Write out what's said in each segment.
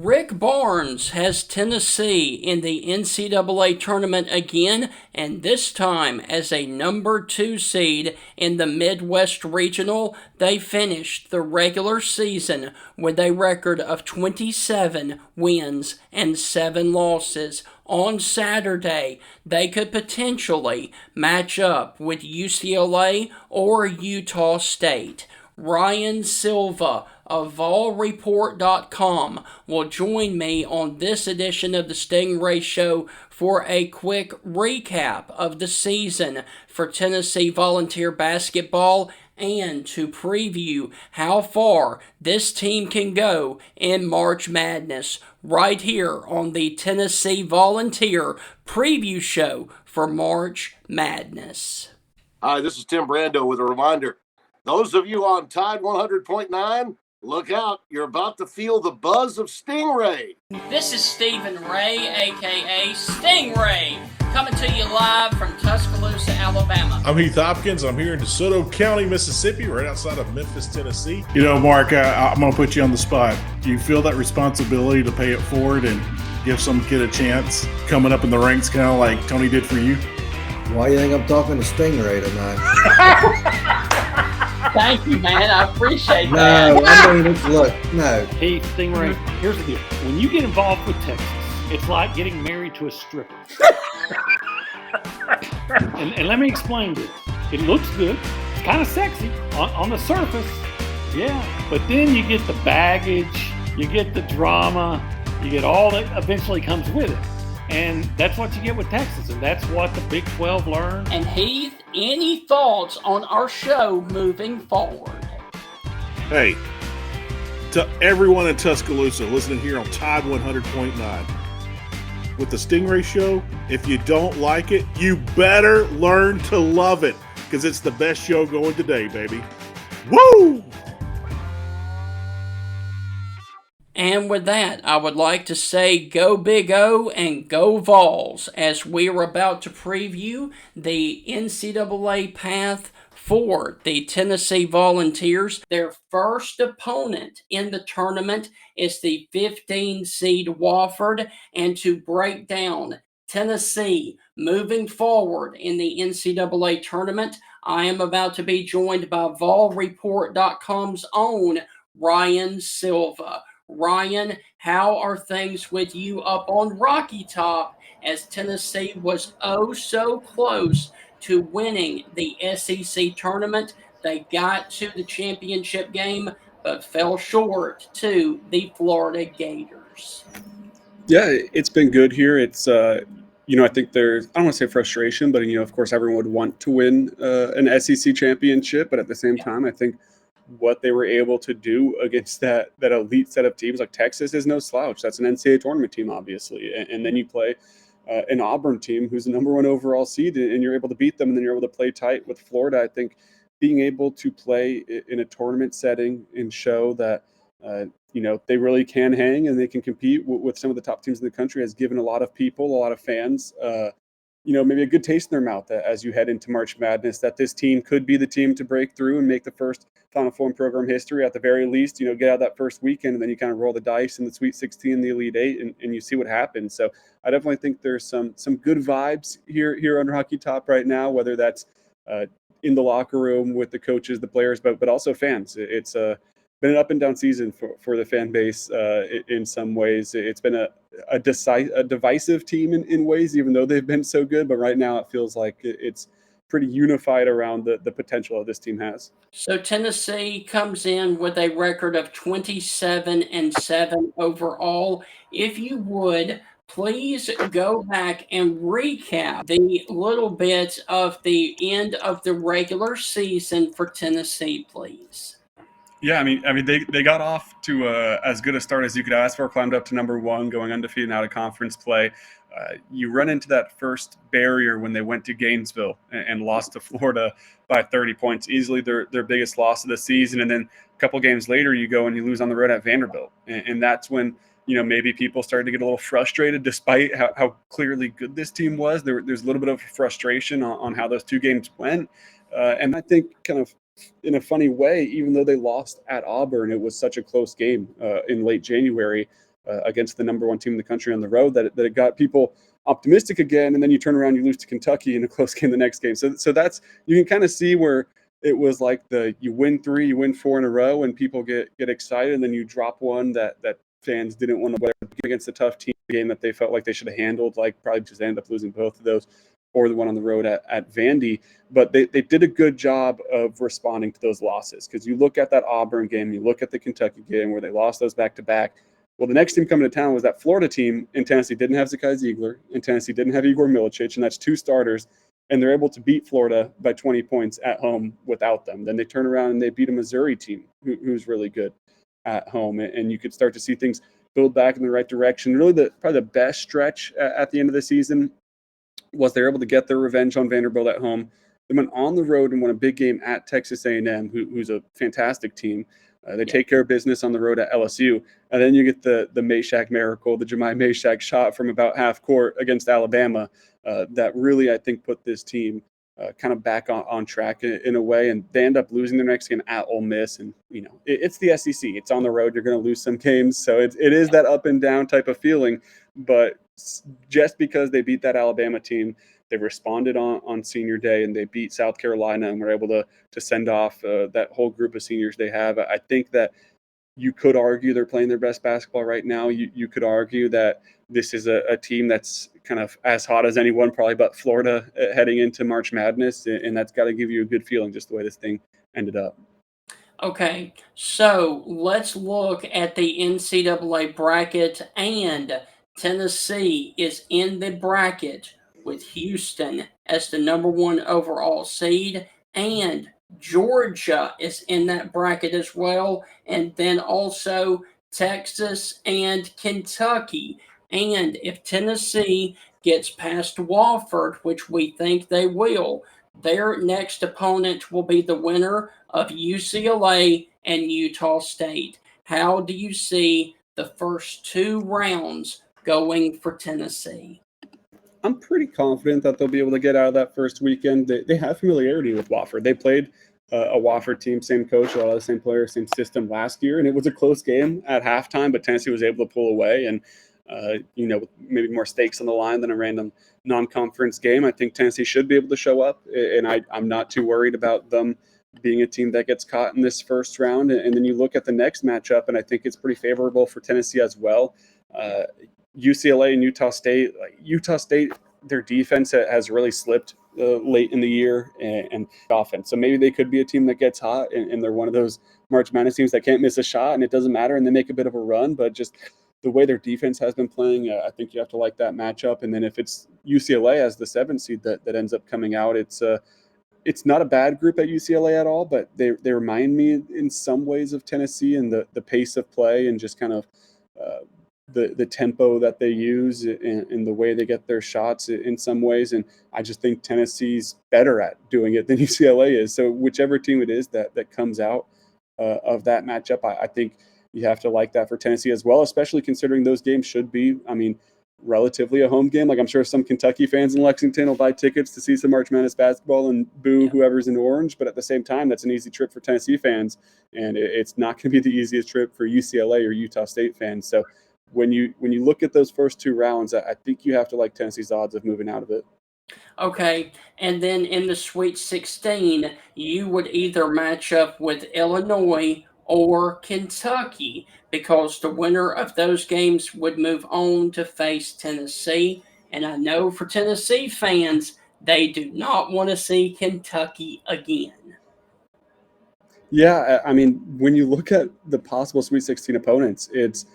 Rick Barnes has Tennessee in the NCAA tournament again, and this time as a number 2 seed in the Midwest Regional. They finished the regular season with a record of 27 wins and 7 losses. On Saturday, they could potentially match up with UCLA or Utah State. Ryan Sylvia of volreport.com will join me on this edition of the Stingray Show for a quick recap of the season for Tennessee Volunteer basketball and to preview how far this team can go in March Madness right here on the Tennessee Volunteer preview show for March Madness. Hi, this is Tim Brando with a reminder. Those of you on Tide 100.9, look out. You're about to feel the buzz of Stingray. This is Stephen Ray, a.k.a. Stingray, coming to you live from Tuscaloosa, Alabama. I'm Heath Hopkins. I'm here in DeSoto County, Mississippi, right outside of Memphis, Tennessee. You know, Mark, I'm going to put you on the spot. Do you feel that responsibility to pay it forward and give some kid a chance coming up in the ranks, kind of like Tony did for you? Why do you think I'm talking to Stingray tonight? Thank you, man. I appreciate No, that. I mean, look, no. Hey, Stingray, here's the deal. When you get involved with Texas, it's like getting married to a stripper. and let me explain this. It looks good. It's kind of sexy on the surface. Yeah. But then you get the baggage, you get the drama, you get all that eventually comes with it. And that's what you get with Texas, and that's what the Big 12 learned. And Heath, any thoughts on our show moving forward? Hey, to everyone in Tuscaloosa listening here on Tide 100.9. With the Stingray Show, if you don't like it, you better learn to love it, because it's the best show going today, baby. Woo! And with that, I would like to say go Big O and go Vols as we are about to preview the NCAA path for the Tennessee Volunteers. Their first opponent in the tournament is the 15 seed Wofford, and to break down Tennessee moving forward in the NCAA tournament, I am about to be joined by volreport.com's own Ryan Sylvia. Ryan, how are things with you up on Rocky Top as Tennessee was oh so close to winning the SEC tournament? They got to the championship game, but fell short to the Florida Gators. Yeah, it's been good here. It's, I think there's, I don't want to say frustration, but, of course, everyone would want to win an SEC championship. But at the same time, I think what they were able to do against that elite set of teams like Texas is no slouch. That's an NCAA tournament team, obviously. And then you play an Auburn team who's the number 1 overall seed, and you're able to beat them, and then you're able to play tight with Florida. I think being able to play in a tournament setting and show that, they really can hang and they can compete with some of the top teams in the country has given a lot of people, a lot of fans, maybe a good taste in their mouth as you head into March Madness, that this team could be the team to break through and make the first Final Four in program history at the very least, get out that first weekend, and then you kind of roll the dice in the Sweet 16, the Elite Eight, and you see what happens. So I definitely think there's some good vibes here on Rocky Top right now, whether that's in the locker room with the coaches, the players, but also fans. It's been an up and down season for the fan base in some ways. It's been a divisive team in ways, even though they've been so good. But right now it feels like it's pretty unified around the potential that this team has. So Tennessee comes in with a record of 27-7 overall. If you would, please go back and recap the little bit of the end of the regular season for Tennessee, please. Yeah, I mean, they got off to as good a start as you could ask for. Climbed up to number 1, going undefeated out of conference play. You run into that first barrier when they went to Gainesville and lost to Florida by 30 points, easily their biggest loss of the season. And then a couple games later, you go and you lose on the road at Vanderbilt, and that's when maybe people started to get a little frustrated, despite how clearly good this team was. There's a little bit of frustration on how those 2 games went, and I think kind of in a funny way, even though they lost at Auburn, it was such a close game in late January. against the number one team in the country on the road that it got people optimistic again. And then you turn around, you lose to Kentucky in a close game the next game. So that's, you can kind of see where it was like you win 3, you win 4 in a row, and people get excited, and then you drop one that fans didn't want to against a tough team game that they felt like they should have handled, like probably just ended up losing both of those, or the one on the road at Vandy. But they did a good job of responding to those losses, because you look at that Auburn game, you look at the Kentucky game where they lost those back-to-back. Well, the next team coming to town was that Florida team, and Tennessee didn't have Zakai Ziegler, and Tennessee didn't have Igor Milicic, and that's 2 starters, and they're able to beat Florida by 20 points at home without them. Then they turn around and they beat a Missouri team who's really good at home, and you could start to see things build back in the right direction. Really, probably the best stretch at the end of the season was they're able to get their revenge on Vanderbilt at home. They went on the road and won a big game at Texas A&M, who's a fantastic team. They take care of business on the road at LSU. And then you get the Meshack miracle, the Jemai Meshack shot from about half court against Alabama that really, I think, put this team kind of back on track in a way. And they end up losing their next game at Ole Miss. And, it's the SEC. It's on the road. You're going to lose some games. So it is that up and down type of feeling. But just because they beat that Alabama team, they responded on senior day, and they beat South Carolina, and were able to send off that whole group of seniors they have. I think that you could argue they're playing their best basketball right now. You could argue that this is a team that's kind of as hot as anyone, probably but Florida, heading into March Madness, and that's got to give you a good feeling just the way this thing ended up. Okay, so let's look at the NCAA bracket, and Tennessee is in the bracket with Houston as the number 1 overall seed, and Georgia is in that bracket as well, and then also Texas and Kentucky. And if Tennessee gets past Wofford, which we think they will, their next opponent will be the winner of UCLA and Utah State. How do you see the first 2 rounds going for Tennessee? I'm pretty confident that they'll be able to get out of that first weekend. They have familiarity with Wofford. They played a Wofford team, same coach, a lot of the same players, same system last year, and it was a close game at halftime, but Tennessee was able to pull away, and maybe more stakes on the line than a random non-conference game. I think Tennessee should be able to show up, and I'm not too worried about them being a team that gets caught in this first round. And then you look at the next matchup, and I think it's pretty favorable for Tennessee as well. UCLA and Utah State. Utah State, their defense has really slipped late in the year, and offense. So maybe they could be a team that gets hot, and they're one of those March Madness teams that can't miss a shot, and it doesn't matter, and they make a bit of a run. But just the way their defense has been playing, I think you have to like that matchup. And then if it's UCLA as the 7th seed that ends up coming out, it's not a bad group at UCLA at all, but they remind me in some ways of Tennessee, and the pace of play, and just kind of the tempo that they use, and the way they get their shots in some ways. And I just think Tennessee's better at doing it than UCLA is. So whichever team it is that comes out of that matchup, I think you have to like that for Tennessee as well, especially considering those games should be, relatively a home game. Like, I'm sure some Kentucky fans in Lexington will buy tickets to see some March Madness basketball and boo whoever's in orange. But at the same time, that's an easy trip for Tennessee fans, and it's not going to be the easiest trip for UCLA or Utah State fans. So when you look at those first 2 rounds, I think you have to like Tennessee's odds of moving out of it. Okay, and then in the Sweet 16, you would either match up with Illinois or Kentucky, because the winner of those games would move on to face Tennessee. And I know for Tennessee fans, they do not want to see Kentucky again. Yeah, when you look at the possible Sweet 16 opponents, it's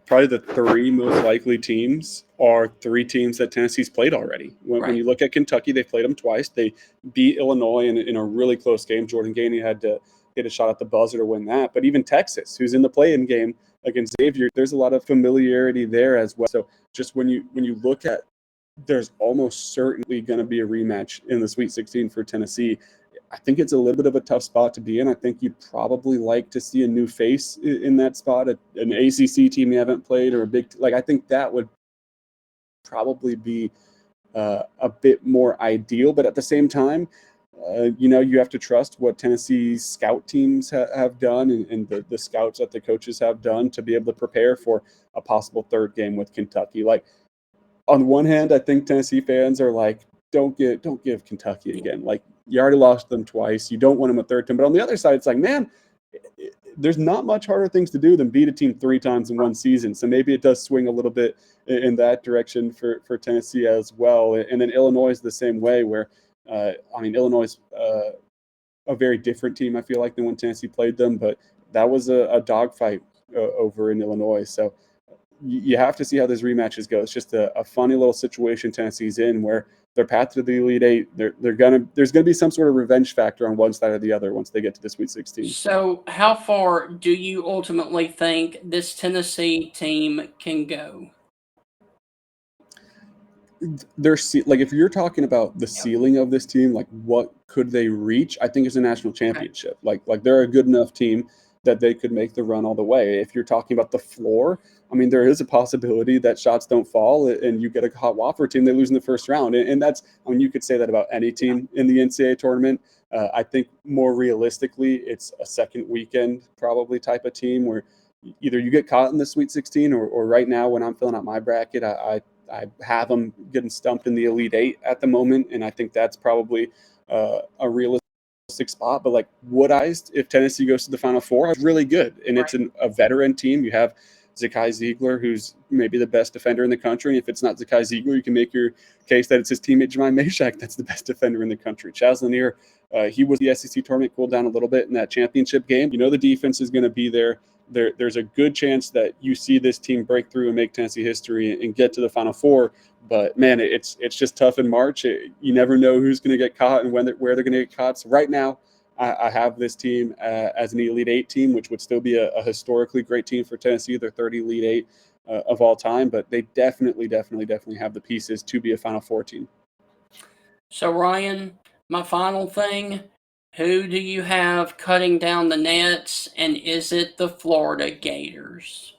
probably the 3 most likely teams are 3 teams that Tennessee's played already. When you look at Kentucky, they've played them twice. They beat Illinois in a really close game. Jordan Gainey had to get a shot at the buzzer to win that. But even Texas, who's in the play-in game against Xavier, there's a lot of familiarity there as well. So just when you look at, there's almost certainly going to be a rematch in the Sweet 16 for Tennessee. I think it's a little bit of a tough spot to be in. I think you'd probably like to see a new face in that spot, an ACC team you haven't played, or a big, I think that would probably be a bit more ideal. But at the same time, You have to trust what Tennessee's scout teams have done and the scouts that the coaches have done to be able to prepare for a possible third game with Kentucky. Like, on one hand, I think Tennessee fans are like, don't give Kentucky again. Like, you already lost them twice. You don't want them a third time. But on the other side, it's like, man, there's not much harder things to do than beat a team 3 times in one season. So maybe it does swing a little bit in that direction for Tennessee as well. And then Illinois is the same way where, Illinois is a very different team, I feel like, than when Tennessee played them. But that was a dogfight over in Illinois. So you have to see how those rematches go. It's just a funny little situation Tennessee's in where their path to the Elite Eight, there's gonna be some sort of revenge factor on one side or the other once they get to the Sweet 16. So, how far do you ultimately think this Tennessee team can go? If you're talking about the ceiling of this team, like what could they reach? I think it's a national championship. Like they're a good enough team that they could make the run all the way. If you're talking about the floor, there is a possibility that shots don't fall and you get a hot Wofford team, they lose in the first round. And that's, you could say that about any team in the NCAA tournament. I think more realistically, it's a second weekend probably type of team where either you get caught in the Sweet 16 or right now when I'm filling out my bracket, I have them getting stumped in the Elite Eight at the moment. And I think that's probably a realistic spot. But like Woodized, if Tennessee goes to the Final Four, it's really good. And it's a veteran team. You have Zakai Ziegler, who's maybe the best defender in the country. And if it's not Zakai Ziegler, you can make your case that it's his teammate Jemai Meshack that's the best defender in the country. Chaz Lanier, he was the SEC tournament, cooled down a little bit in that championship game. The defense is going to be there. There's a good chance that you see this team break through and make Tennessee history and get to the Final Four. But man, it's just tough in March. You never know who's going to get caught and where they're going to get caught. So right now, I have this team as an Elite Eight team, which would still be a historically great team for Tennessee. They're 30 Elite Eight of all time, but they definitely have the pieces to be a Final Four team. So Ryan, my final thing. Who do you have cutting down the nets, and is it the Florida Gators?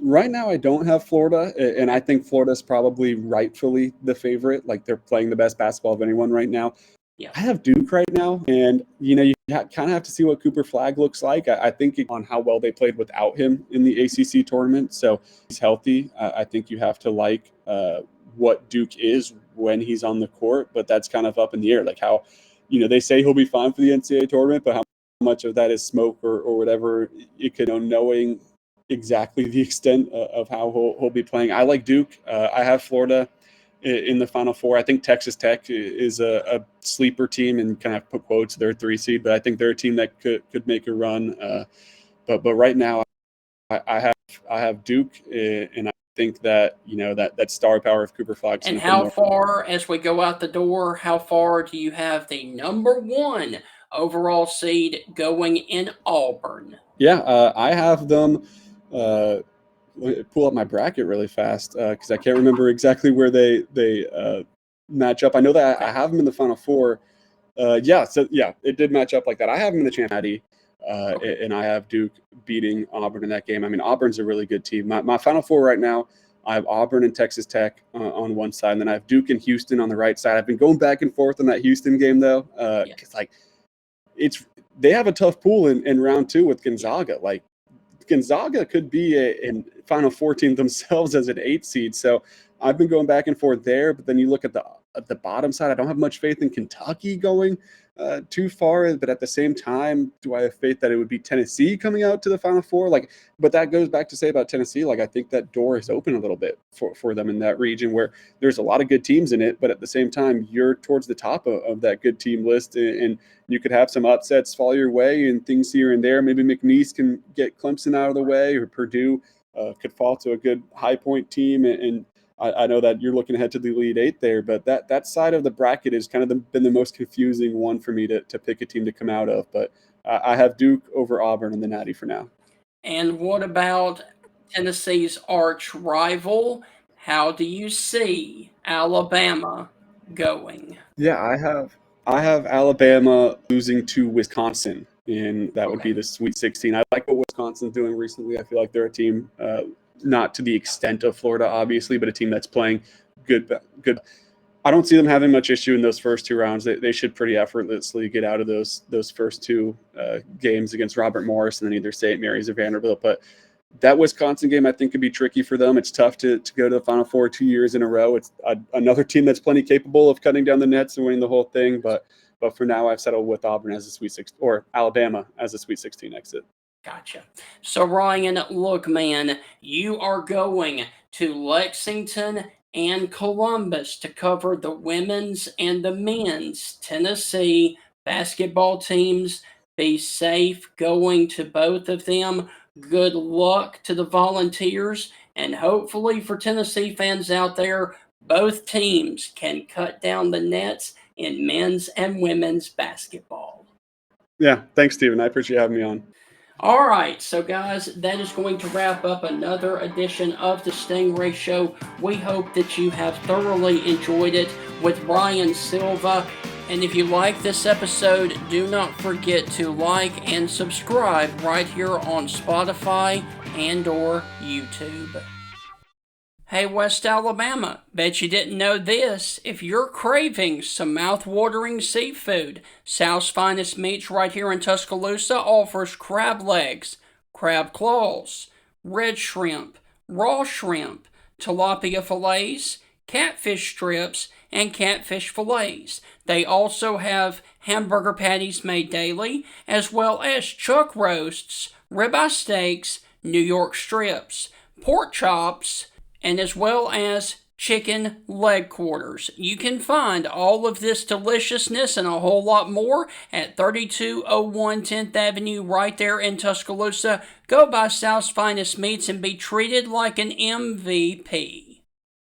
Right now, I don't have Florida, and I think Florida's probably rightfully the favorite. Like, they're playing the best basketball of anyone right now. Yeah. I have Duke right now, and you kind of have to see what Cooper Flagg looks like. I think on how well they played without him in the ACC tournament. So he's healthy. I think you have to like what Duke is when he's on the court, but that's kind of up in the air. Like how, they say he'll be fine for the NCAA tournament, but how much of that is smoke or whatever, you could knowing exactly the extent of how he'll be playing. I like Duke. I have Florida in the Final Four. I think Texas Tech is a sleeper team and kind of put quotes, they're 3 seed, but I think they're a team that could make a run. But right now I have Duke, and I think that that star power of Cooper Flagg. And how far, as we go out the door, how far do you have the number 1 overall seed going in Auburn? Yeah, I have them. Pull up my bracket really fast because I can't remember exactly where they match up. I know that I have them in the Final Four. It did match up like that. I have them in the championship, and I have Duke beating Auburn in that game. Auburn's a really good team. My Final Four right now, I have Auburn and Texas Tech on one side, and then I have Duke and Houston on the right side. I've been going back and forth on that Houston game though, because they have a tough pool in round 2 with Gonzaga. Like, Gonzaga could be a Final Four team themselves as an 8 seed. So I've been going back and forth there. But then you look at the bottom side, I don't have much faith in Kentucky going too far. But at the same time, do I have faith that it would be Tennessee coming out to the Final Four? But that goes back to say about Tennessee. I think that door is open a little bit for them in that region where there's a lot of good teams in it. But at the same time, you're towards the top of that good team list, and you could have some upsets fall your way and things here and there. Maybe McNeese can get Clemson out of the way, or Purdue could fall to a good High Point team. And I know that you're looking ahead to the Elite Eight there, but that side of the bracket has kind of been the most confusing one for me to pick a team to come out of. But I have Duke over Auburn in the Natty for now. And what about Tennessee's arch rival? How do you see Alabama going? Yeah, I have Alabama losing to Wisconsin, and that would be the Sweet 16. I like what Wisconsin's doing recently. I feel like they're a team, not to the extent of Florida, obviously, but a team that's playing good. I don't see them having much issue in those first 2 rounds. They should pretty effortlessly get out of those first 2 games against Robert Morris and then either St. Mary's or Vanderbilt. But that Wisconsin game, I think, could be tricky for them. It's tough to go to the Final Four 2 years in a row. It's another team that's plenty capable of cutting down the nets and winning the whole thing. But for now, I've settled with Auburn as a Sweet 16, or Alabama as a Sweet 16 exit. Gotcha. So, Ryan, look, man, you are going to Lexington and Columbus to cover the women's and the men's Tennessee basketball teams. Be safe going to both of them. Good luck to the Volunteers, and hopefully for Tennessee fans out there, both teams can cut down the nets in men's and women's basketball. Yeah, thanks, Stephen. I appreciate having me on. All right, so guys, that is going to wrap up another edition of the Stingray Show. We hope that you have thoroughly enjoyed it with Ryan Silva. And if you like this episode, do not forget to like and subscribe right here on Spotify and or YouTube. Hey, West Alabama, bet you didn't know this. If you're craving some mouth-watering seafood, South's Finest Meats right here in Tuscaloosa offers crab legs, crab claws, red shrimp, raw shrimp, tilapia fillets, catfish strips, and catfish fillets. They also have hamburger patties made daily, as well as chuck roasts, ribeye steaks, New York strips, pork chops, and as well as chicken leg quarters. You can find all of this deliciousness and a whole lot more at 3201 10th Avenue right there in Tuscaloosa. Go by South's Finest Meats and be treated like an MVP.